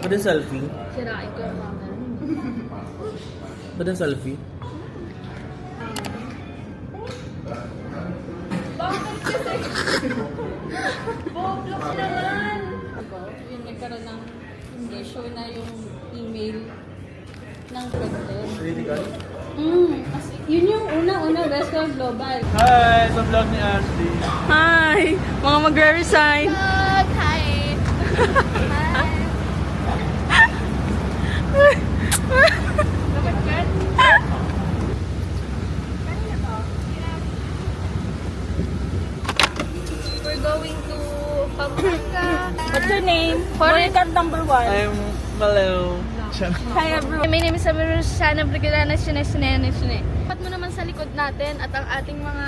Ba't yung selfie? Sirain ko yung camera. Ba't yung selfie? Bakit kasi? Boblok naman! Ako, yung nagkaroon ng hindi, show na yung email ng president. Really ka? Kasi yun yung una-una Western Global. Hi! Sa vlog ni Ashley. Hi! Mga magre-resign. Hi! Hi! We're going to Pampanga. What's your name? Bodyguard number 1. I'm Malo. Hi everyone. My name is Samuel Shana Brigada Shine. Pat mo naman sa likod natin at ang ating mga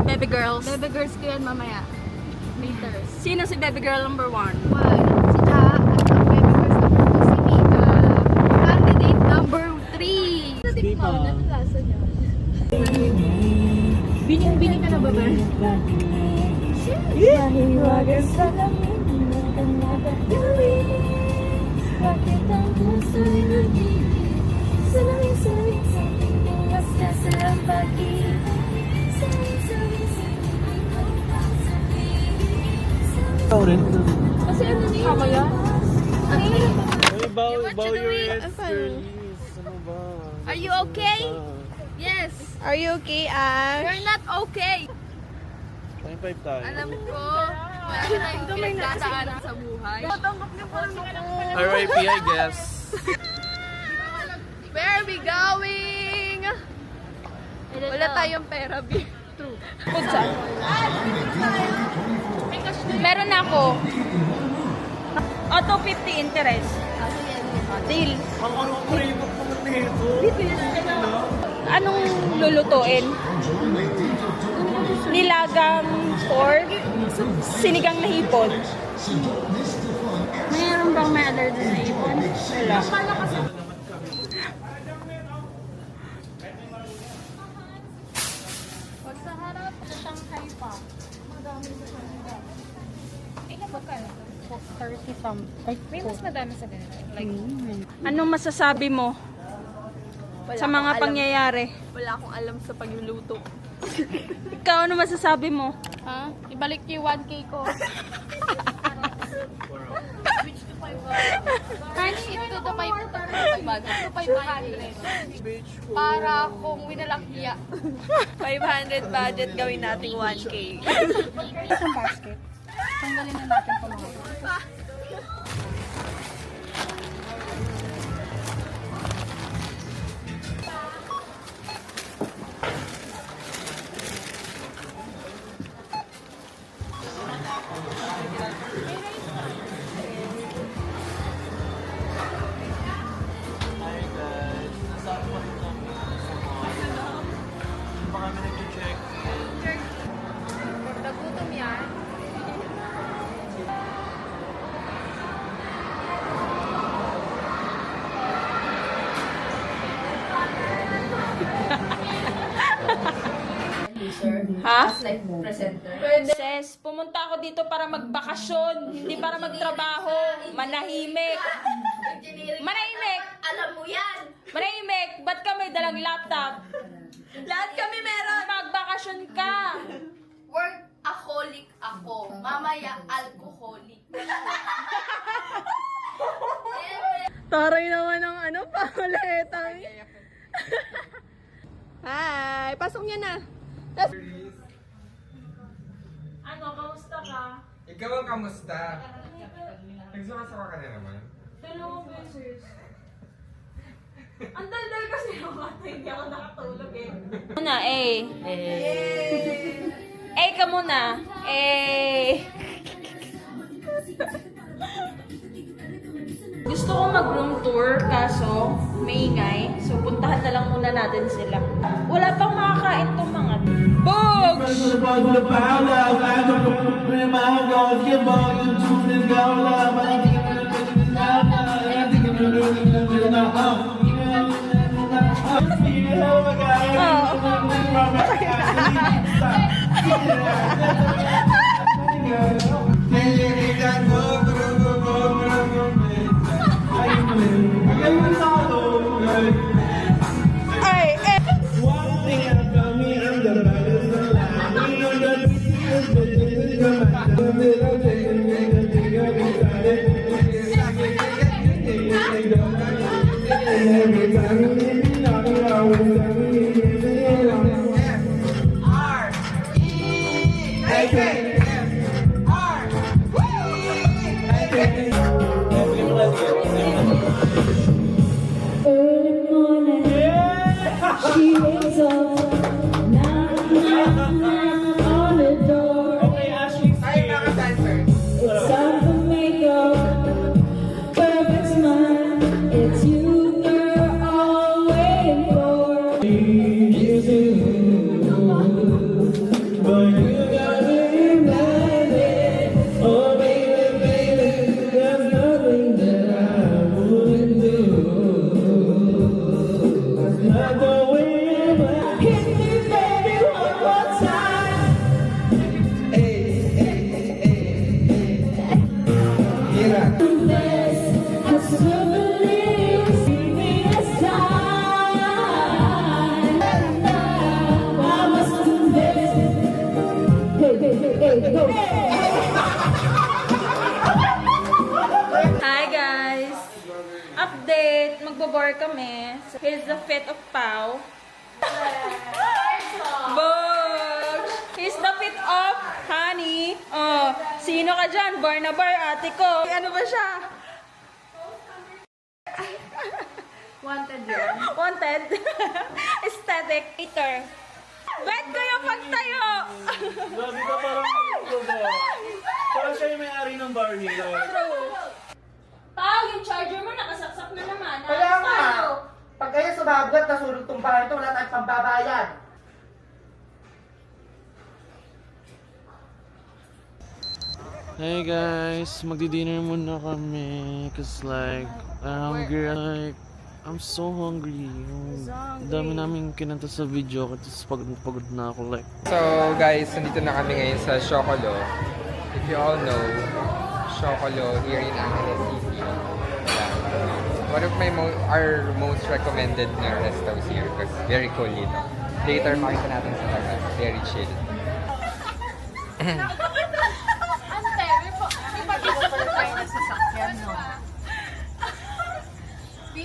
Baby girls. baby girls ko yan mamaya. Later. Sino si baby girl number 1? One, si Ja, at ang baby girls number 2 si Mika. Candidate number 3. Natik mo, Mika. anong lasa niya? Bining ka na ba ba? Mahiwagan sa lamin ng kanagagawin. Bakit ang puso'y nag-ibig? Saling-saling sa tingin basta sa pag-ibig. Saling-saling sa tingin Ikaw rin. Kasi ano niya? Ako yan? Uy, bow What you your doing? heads, I'm fine. girlies. Ano ba? Are you okay? Yes. Are you okay, Ash? You're not okay. 25 tayo. Alam ko, wala ka tayong pinagdadaanan sa buhay. RIP, I guess. Where are we going? Wala tayong pera, B. True. Putsa. Meron ako. Auto 50 interest. Deal. Ang primo ko nito. Anong lulutuin? Nilagang pork, sinigang na hipon. Mayroon bang may allergy sa ipon? Wala. Pag sa harap, sa Shanghai pa. Madami sa Shanghai. Ilan ba kayo? 30 something. May mas madami sa ganito. Like, Anong masasabi mo sa mga pangyayari? Wala akong alam sa pagluluto. Ikaw, ano masasabi mo? Ha? Ibalik niyo yung 1K ko. Switch to 500. Honey, ito to 500. Para kung winalakya. 500 budget gawin nating 1K. Isang basket. Tanggalin na natin pa mga. Pa kami nag-check. Nagutom yan. Ha? like presenter. Sis, pumunta ako dito para magbakasyon, hindi para magtrabaho. Manahimik. Manahimik. Alam mo yan! Manahimik. Ba't ka may dalang laptop? Lahat kami meron. Magbakasyon ka. Workaholic ako. Mamaya, alcoholic. Taray naman ng ano, panguletang. Hi, pasok niya na. Ano, kamusta ka? Ikaw ang kamusta? Nagsama-sama ka na naman? Dalawang beses. Ang daldal kasi yung mata, hindi ako nakatulog eh. Muna, ka muna. Gusto ko mag-room tour, kaso maingay. So, puntahan na lang muna natin sila. Wala pang makakain tong mga Bogs! Early morning, she wakes up, knock, knock, knock on the door. Ay, mga dancers. It's time for makeup, perfect smile. It's you, girl, all waiting for. But you gotta remind me, oh baby, baby, there's nothing that I wouldn't do. Not the way you hit me, baby, one more time. This, I still believe, see me this time. I must confess. Hey, hey, hey, hey, go. Hi guys! Update! Magbabar kami. Here's the fit of Pau. Bogs! Here's the fit of Honey. Oh, sino ka dyan? Bar na bar, ate ko. Ano ba siya? Wanted yun. Wanted. Aesthetic. Hater. Bet ko yung pagtayo! Grabe ka parang parang siya yung may-ari ng bar nila. True. Pau, yung charger mo nakasaksak na naman. Kaya Ayos nga, tayo. pag kayo sumagot, nasulog tong bahay ito, wala tayong pambabayad. Hey guys, magdi-dinner muna kami cause like I'm hungry, like I'm so hungry. Ang dami namin kinanta sa video kasi pagod na ako like. So guys, nandito na kami ngayon sa Shokolo. If you all know, Shokolo here in Angeles City. Yeah. One of my our most recommended na restos here because very cool dito. Later makita natin sa tagal. Very chill.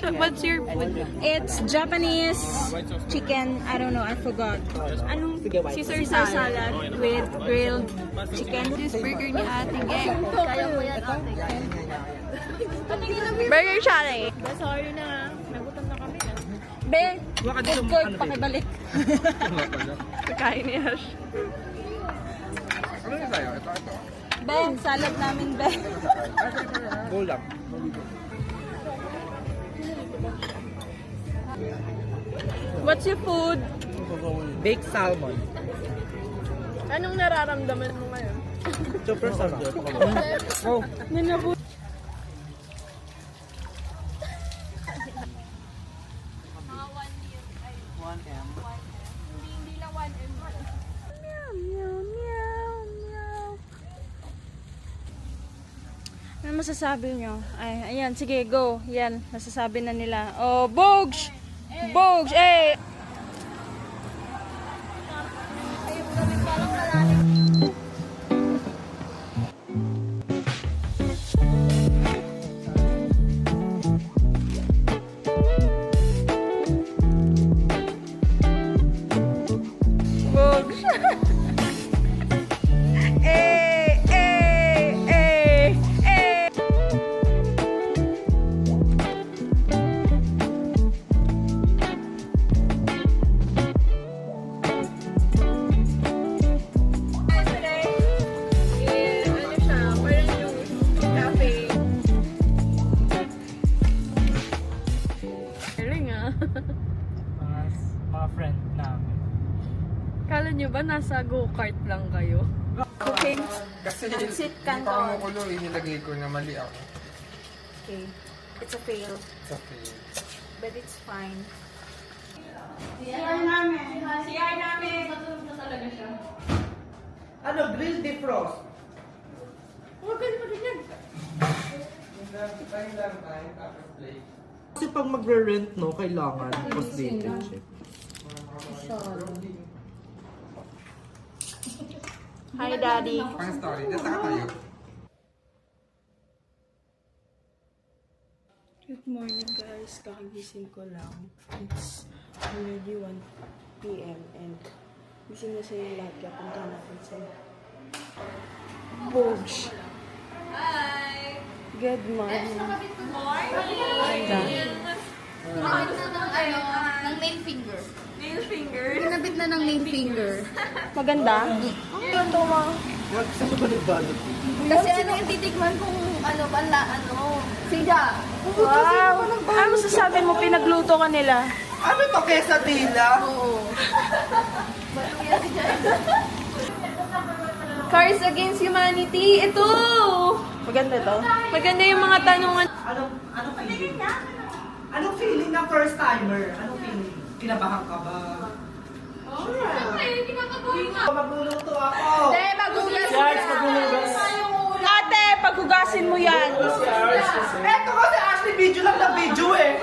What's your food? It's Japanese chicken. I don't know. I forgot. Anong Caesar salad with grilled chicken. This burger ni Ate Geng. Kaya mo yan, ate. Burger challenge. Sorry na. Nagutom na kami. Be, food court pakibalik. Kain ni Ash. Ano yung sa'yo? Ito. Be, salad namin, Be. Go lang. What's your food? Baked salmon. Anong nararamdaman mo ngayon? Super sarap. Oh. Ano masasabi nyo? Ay, ayan, sige, go. Yan, nasasabi na nila. Oh, Bogs! Bogs, eh! Bogs! eh, eh, eh, eh! Mga friend namin. Kala nyo ba nasa go-kart lang kayo? Cooking. Kasi Sit hindi canton. pa kumukulo, inilagay ko na mali ako. Okay. It's a fail, It's okay. but it's fine. CR namin. CR namin. Matulog na talaga siya. Ano, grilled defrost. Huwag ka naman din yan. Kasi pag magre-rent, no, kailangan post-dated check. Hi, Daddy. Pang story, nasa ka tayo. Good morning guys, kakagising ko lang. It's already 1 p.m. and gising na sa'yo lahat kaya punta natin sa Bogs. Hi! Good morning. Good morning! Ganda. Pinabit na ng nail finger. Nail finger? Pinabit na ng nail finger. Maganda? Ang ganda mo. Kasi ano yung titikman kung ano, siga. Wow! Ano masasabi mo, pinagluto ka nila? Ano to, quesadilla? Oo. Cars Against Humanity. Ito! Maganda to? Maganda yung mga tanungan. Anong feeling? Anong feeling ng first timer? Anong feeling? Kinabahan ka ba? Siyempre, kinakagawa nga. Magluluto ako. Hindi, magugas. Ate, paghugasin mo yan. Eto kasi Ashley, video lang na video eh.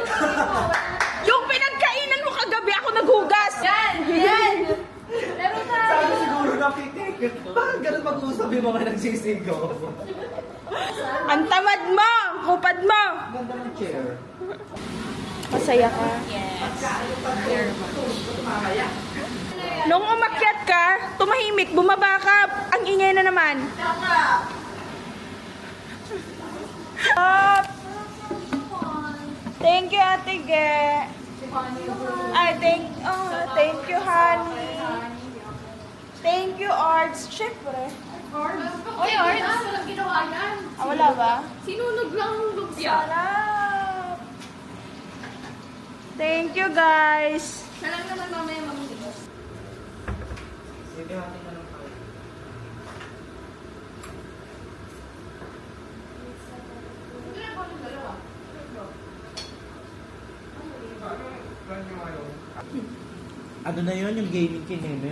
Yung pinagkainan mo kagabi, ako naghugas. Yan! Pero Sabi siguro na pitik. Bakit ganun mag-uusap yung mga nagsisigaw? Ang tamad mo! Ang kupad mo! Ganda ng chair. Masaya ka? Nung umakyat ka, tumahimik, bumaba ka, ang ingay na naman. Up! Thank you, Ate Ge. Ay, thank you, honey. Thank you, Arts. Siyempre. Oy, Arts, walang ginawa yan. Wala ba? Sinunog lang ang lumpia. Sarap! Thank you, guys. Siya lang naman mamaya mamigos. Ano na yun? Yung gaming kineme?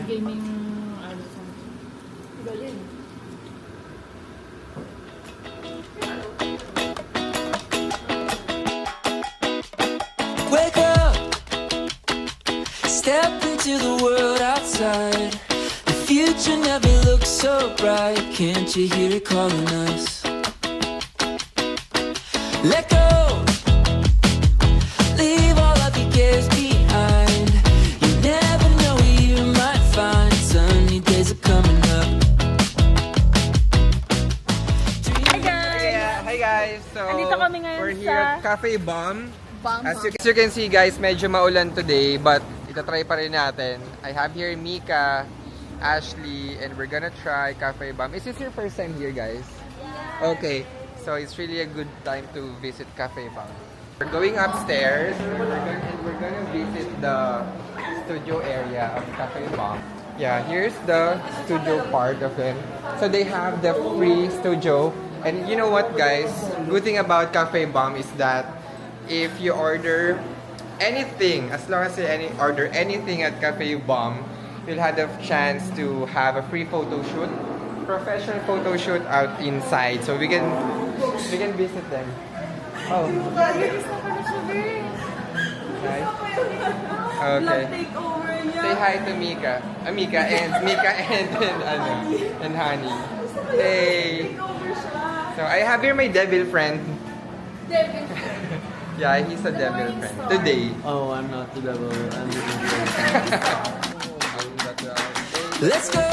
Wake up, step into the world outside. The future never looks so bright. Can't you hear it calling us? Let go, leave all of your cares behind. You never know where you might find sunny days are coming up. Hi, guys. Hi guys! So, Andito kami ngayon we're here sa- at Cafe Bomb. As you can see guys, medyo maulan today, but itatry pa rin natin. I have here Mika, Ashley, and we're gonna try Cafe Bomb. Is this your first time here guys? Okay, so it's really a good time to visit Cafe Bomb. We're going upstairs, and we're gonna visit the studio area of Cafe Bomb. Yeah, here's the studio part of it. So they have the free studio. And you know what guys, good thing about Cafe Bomb is that if you order anything, as long as you order anything at Cafe Bomb, you'll have the chance to have a free photo shoot, professional photo shoot out inside. So we can visit them. Oh. Nice. Okay. Say hi to Mika. Mika and Honey. Hey. So I have here my devil friend. Yeah, he's a devil friend. Today. Oh, I'm not the devil. I'm the angel. Let's go,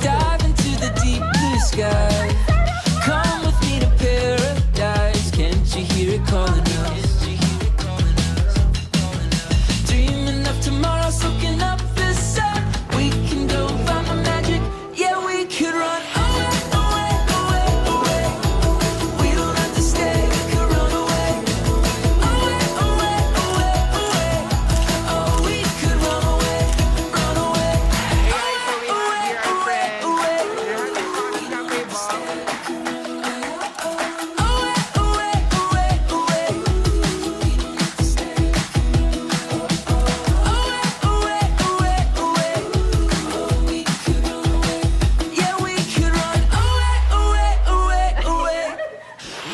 dive into the deep blue sky. Come with me to paradise. Can't you hear it calling us? Dreaming of tomorrow, soaking up the sun. We can go find the magic. Yeah, we could run away, away, away, away. We don't have to stay, we could run away. Away, away, away, away. Oh, we could run away, run away. Hey guys, so we have here our friend. We're having Cafe Bomb. Away, away, away, away. Away, away, away, away. Yeah, we could run away, away, away, away.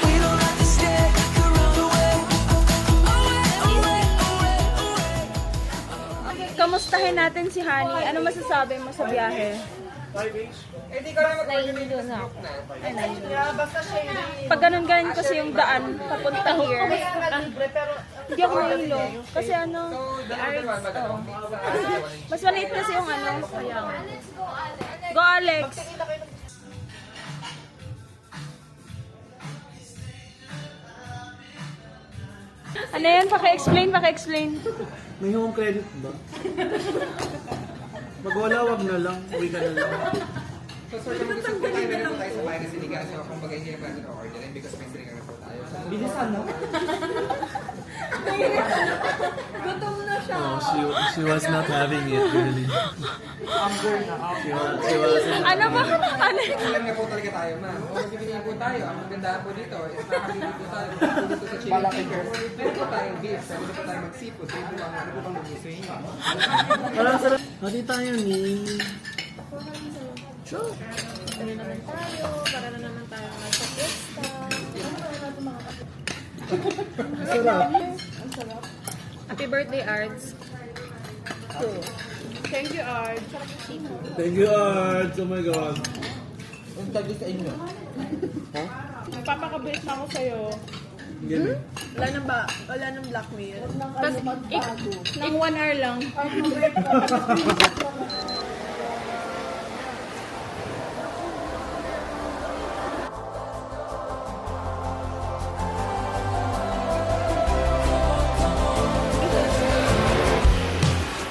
We don't have to stay, we could run away. Away, away, away, away. Kamustahin natin si Honey. Ano masasabi mo sa biyahe? Eh, di ka lang mag-organize sa group na. Yeah, basta sharing. Pag ganun kasi yung daan, papunta here. May nga libre, pero Hindi ako mahilo. Kasi ano, So, dalawa mag-ano. mas maliit kasi yung ano. Kaya. Go, Alex! Ano yan? Paki-explain. May home credit ba? Pag wala, wag na lang. Uwi ka na lang. So, sir, kung gusto ko tayo, meron po tayo sa bahay na sinigang. So, kung bagay hindi naman order because may sinigang na po tayo. So, bilisan, no? Oh, she was not having it really. She wasn't. Ano ba? Ano? alam na po talaga tayo, ma'am. Kung magbibigay po tayo, ang magandaan po dito is nakakabili po tayo. Kung dito sa chili chicken, meron po tayong beef. Pwede po tayo mag-seafood. Pwede po ano po bang gusto nyo? Parang sarap. Hati tayo ni. Sure. Sarap. Happy birthday, Ards. Thank you, Arts. Oh my God. Papakabit ako sa'yo. Ganun. Wala nang blackmail. Tapos, ng 1 hour lang.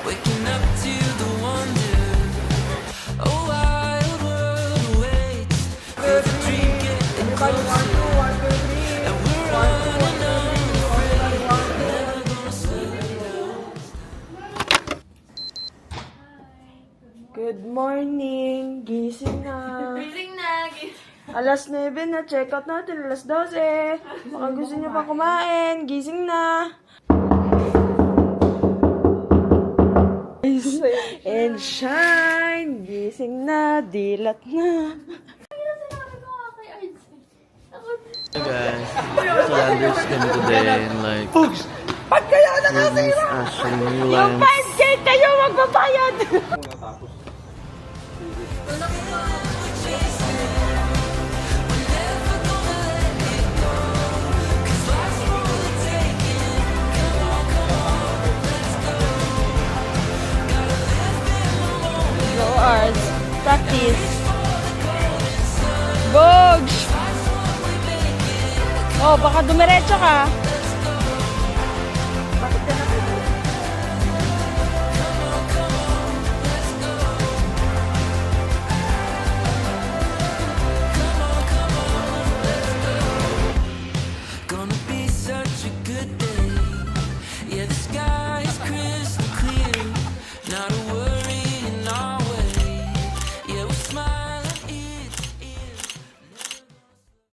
Waking up to the wonder. A wild world awaits. Feel the dream getting closer. And we're running unafraid. Never gonna slow down. Good morning! Gising na! Gising na. Alas 9 na, check out natin. Alas 12. Baka gusto niyo pa kumain. Gising na! Rise and shine! Gising na, dilat na. Hey guys, so Andrew's came today and like this is actually new lines. 5K kayo magbabayad! Go, Ards. Practice. Bogs! Oh, baka dumiretso ka.